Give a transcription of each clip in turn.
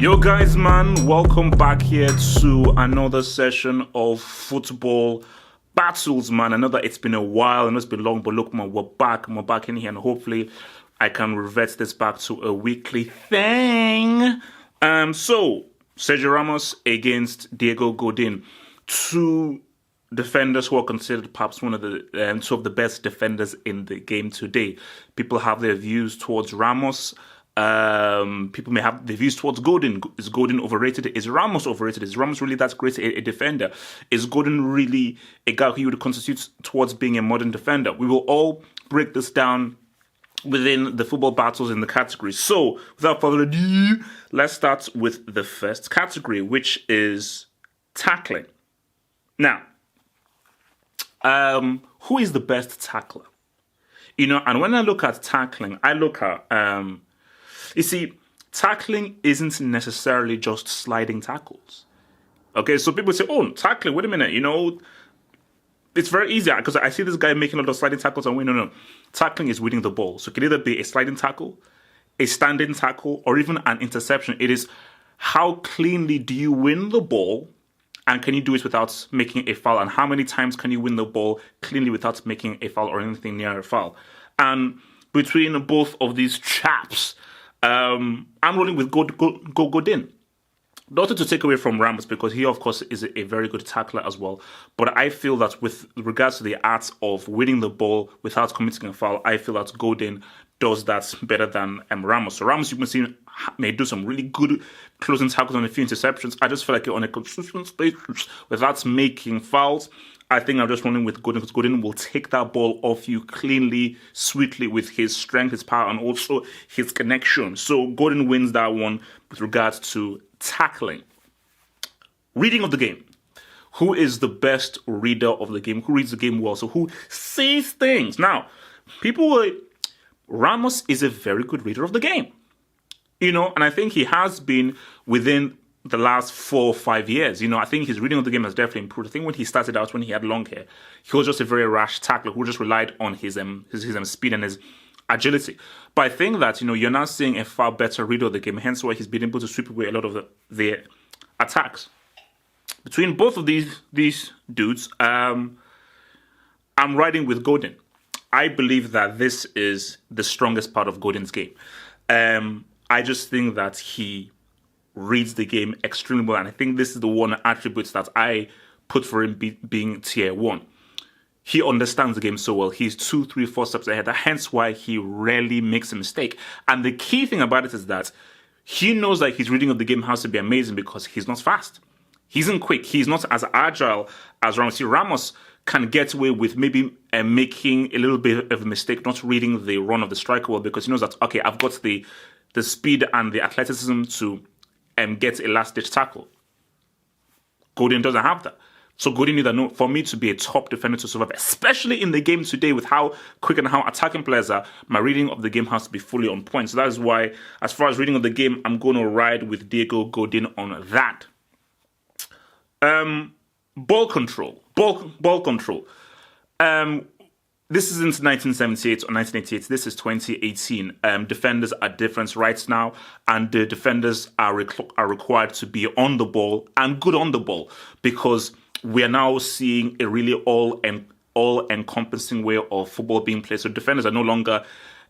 Yo guys, man, welcome back here to another session of football battles, man. I know that it's been a while and it's been long, but look, man, we're back in here, and hopefully I can revert this back to a weekly thing. So Sergio Ramos against Diego Godin, two defenders who are considered perhaps one of the two of the best defenders in the game today. People have their views towards Ramos. People may have their views towards Godin. Is Godin overrated? Is Ramos overrated? Is Ramos really that great a defender? Is Godin really a guy who would constitute towards being a modern defender? We will all break this down within the football battles in the categories. So, without further ado, let's start with the first category, which is tackling. Now, who is the best tackler? You know, and when I look at tackling, I look at you see, tackling isn't necessarily just sliding tackles. Okay, so people say, oh, tackling, wait a minute, you know, it's very easy because I see this guy making a lot of sliding tackles and no. Tackling is winning the ball. So it can either be a sliding tackle, a standing tackle, or even an interception. It is how cleanly do you win the ball, and can you do it without making a foul? And how many times can you win the ball cleanly without making a foul or anything near a foul? And between both of these chaps, I'm rolling with Godin. Not to take away from Ramos, because he, of course, is a very good tackler as well. But I feel that with regards to the art of winning the ball without committing a foul, I feel that Godin does that better than Ramos. So Ramos, you can see, may do some really good closing tackles on a few interceptions. I just feel like on a consistent basis without making fouls. I think I'm just running with Godin because Godin will take that ball off you cleanly, sweetly with his strength, his power, and also his connection. So Godin wins that one with regards to tackling. Reading of the game. Who is the best reader of the game? Who reads the game well? So who sees things? Now, Ramos is a very good reader of the game. You know, and I think he has been within the last 4 or 5 years. You know, I think his reading of the game has definitely improved. I think when he started out, when he had long hair, he was just a very rash tackler who just relied on his speed and his agility. But I think that, you know, you're now seeing a far better reader of the game, hence why he's been able to sweep away a lot of the attacks. Between both of these dudes, I'm riding with Godin. I believe that this is the strongest part of Godin's game. I just think that he reads the game extremely well, and I think this is the one attribute that I put for him being tier 1. He understands the game so well. He's 2, 3, 4 steps ahead. Hence why he rarely makes a mistake. And the key thing about it is that he knows that his reading of the game has to be amazing because he's not fast. He isn't quick. He's not as agile as Ramos. See, Ramos can get away with maybe making a little bit of a mistake, not reading the run of the striker well, because he knows that, okay, I've got the speed and the athleticism to get a last-ditch tackle. Godin doesn't have that. So Godin knew that for me to be a top defender to survive, especially in the game today with how quick and how attacking players are, my reading of the game has to be fully on point. So that is why, as far as reading of the game, I'm going to ride with Diego Godin on that. Ball control. Ball control. This isn't 1978 or 1988. This is 2018. Defenders are different right now, and the defenders are required to be on the ball and good on the ball, because we are now seeing a really all-encompassing way of football being played. So defenders are no longer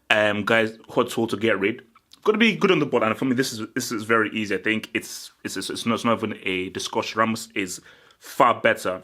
guys who are told to get rid. Got to be good on the ball, and for me, this is very easy. I think it's not even a discussion. Ramos is far better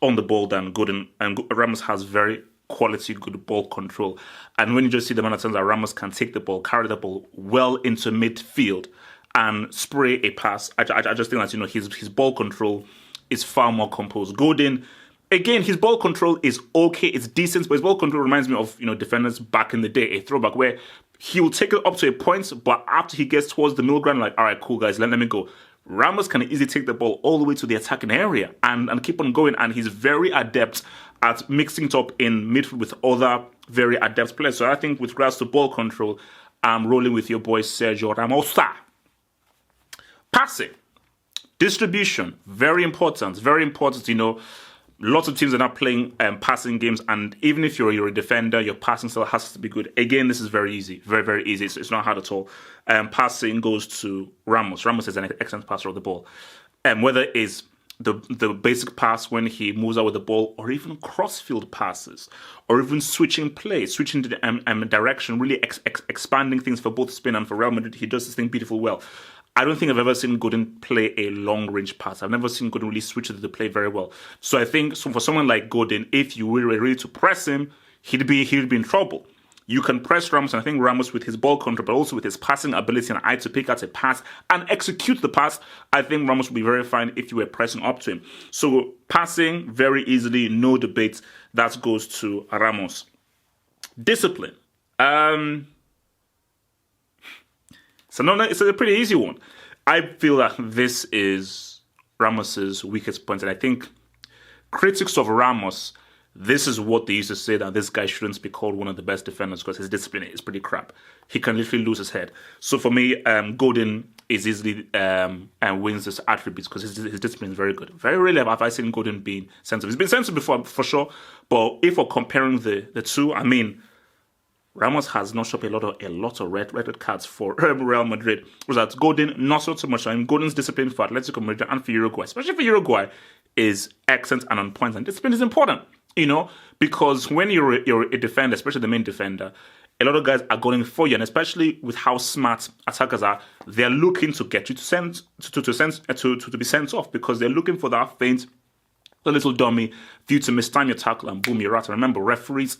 on the ball than Godin, and Ramos has very quality, good ball control. And when you just see the amount of times that Ramos can take the ball, carry the ball well into midfield, and spray a pass, I just think that, you know, his ball control is far more composed. Godin, again, his ball control is okay, it's decent, but his ball control reminds me of, you know, defenders back in the day, a throwback where he will take it up to a point, but after he gets towards the middle ground, like, all right, cool, guys, let me go. Ramos can easily take the ball all the way to the attacking area and keep on going, and he's very adept at mixing it up in midfield with other very adept players. So I think with regards to ball control, I'm rolling with your boy Sergio Ramos. Passing. Distribution, very important, you know. Lots of teams are not playing passing games, and even if you're a defender, your passing still has to be good. Again, this is very easy, very, very easy. It's not hard at all. Passing goes to Ramos. Ramos is an excellent passer of the ball. Whether it's the basic pass when he moves out with the ball, or even cross-field passes, or even switching play, switching the direction, really expanding things for both Spain and for Real Madrid. He does this thing beautifully well. I don't think I've ever seen Godin play a long-range pass. I've never seen Godin really switch the play very well. So I think for someone like Godin, if you were ready to press him, he'd be in trouble. You can press Ramos, and I think Ramos, with his ball control, but also with his passing ability and eye to pick out a pass and execute the pass, I think Ramos would be very fine if you were pressing up to him. So passing, very easily, no debate. That goes to Ramos. Discipline. It's a pretty easy one. I feel that this is Ramos's weakest point, and I think critics of Ramos, this is what they used to say, that this guy shouldn't be called one of the best defenders because his discipline is pretty crap. He can literally lose his head. So for me, Godin is easily and wins this attribute because his discipline is very good. Very rarely have I seen Godin being sensitive. He's been sensitive before, for sure, but if we're comparing the two, I mean, Ramos has notched up a lot of red cards for Real Madrid. Whereas Godin, not so much. I mean, Godin's discipline for Atletico Madrid and for Uruguay, especially for Uruguay, is excellent and on point. And discipline is important, because when you're a defender, especially the main defender, a lot of guys are going for you, and especially with how smart attackers are, they're looking to get you to be sent off because they're looking for that feint, the little dummy, for you to mistime your tackle and boom, you're out. And remember, referees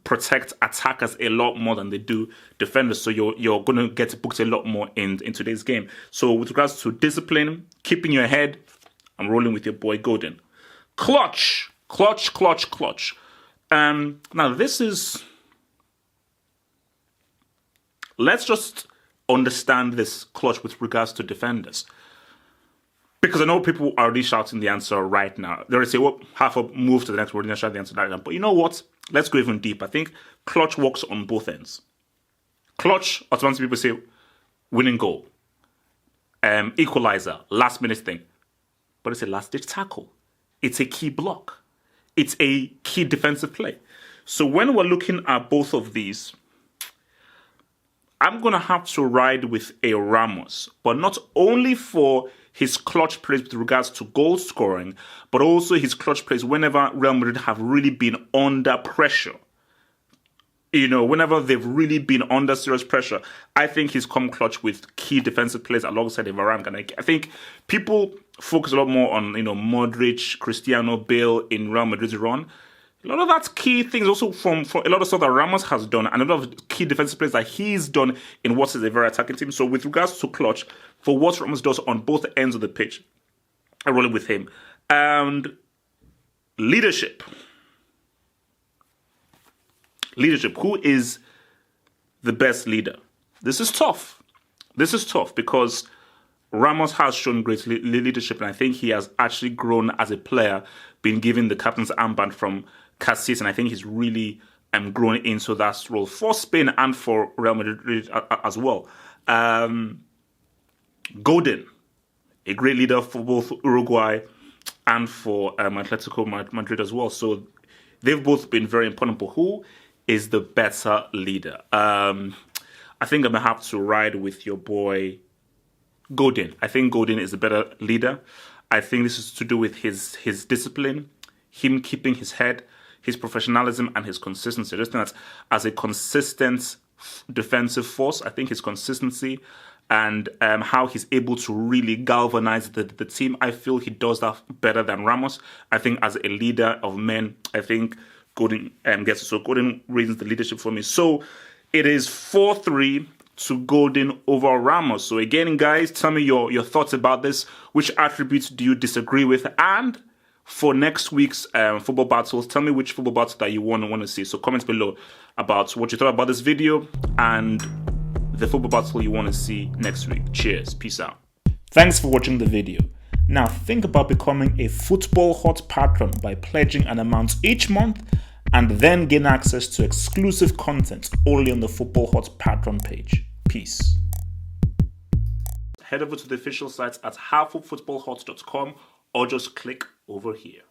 protect attackers a lot more than they do defenders, so you're going to get booked a lot more in today's game. So with regards to discipline, keeping your head, I'm rolling with your boy Godin. Clutch. Now this is, let's just understand this clutch with regards to defenders, because I know people are already shouting the answer right now. They're already say, well, half up, move to the next word, and shout the answer right now. But you know what? Let's go even deep. I think clutch works on both ends. Clutch, automatically people say, winning goal, equalizer, last minute thing. But it's a last ditch tackle. It's a key block. It's a key defensive play. So when we're looking at both of these, I'm going to have to ride with a Ramos, but not only for his clutch plays with regards to goal scoring, but also his clutch plays whenever Real Madrid have really been under pressure. Whenever they've really been under serious pressure, I think he's come clutch with key defensive plays alongside a Varane. And I think people focus a lot more on, Modric, Cristiano, Bale in Real Madrid's run. A lot of that's key things also from a lot of stuff that Ramos has done, and a lot of key defensive plays that he's done in what is a very attacking team. So with regards to clutch, for what Ramos does on both ends of the pitch, I roll it with him. And leadership. Who is the best leader? This is tough because Ramos has shown great leadership, and I think he has actually grown as a player, been given the captain's armband from Casillas, and I think he's really grown into that role for Spain and for Real Madrid as well. Godin, a great leader for both Uruguay and for Atletico Madrid as well. So they've both been very important. But who is the better leader? I think I'm going to have to ride with your boy Godin. I think Godin is a better leader. I think this is to do with his discipline, him keeping his head, his professionalism, and his consistency. I just think that as a consistent defensive force, I think his consistency and how he's able to really galvanize the team, I feel he does that better than Ramos. I think as a leader of men, I think Godin gets it. So Godin reasons the leadership for me. So it is 4-3 to Godin over Ramos. So again, guys, tell me your thoughts about this. Which attributes do you disagree with? And for next week's football battles, tell me which football battle that you want to see. So comment below about what you thought about this video and the football battle you want to see next week. Cheers. Peace out. Thanks for watching the video. Now think about becoming a Football Hot patron by pledging an amount each month and then gain access to exclusive content only on the Football Hot patron page. Peace. Head over to the official site at halffootballhot.com or just click over here.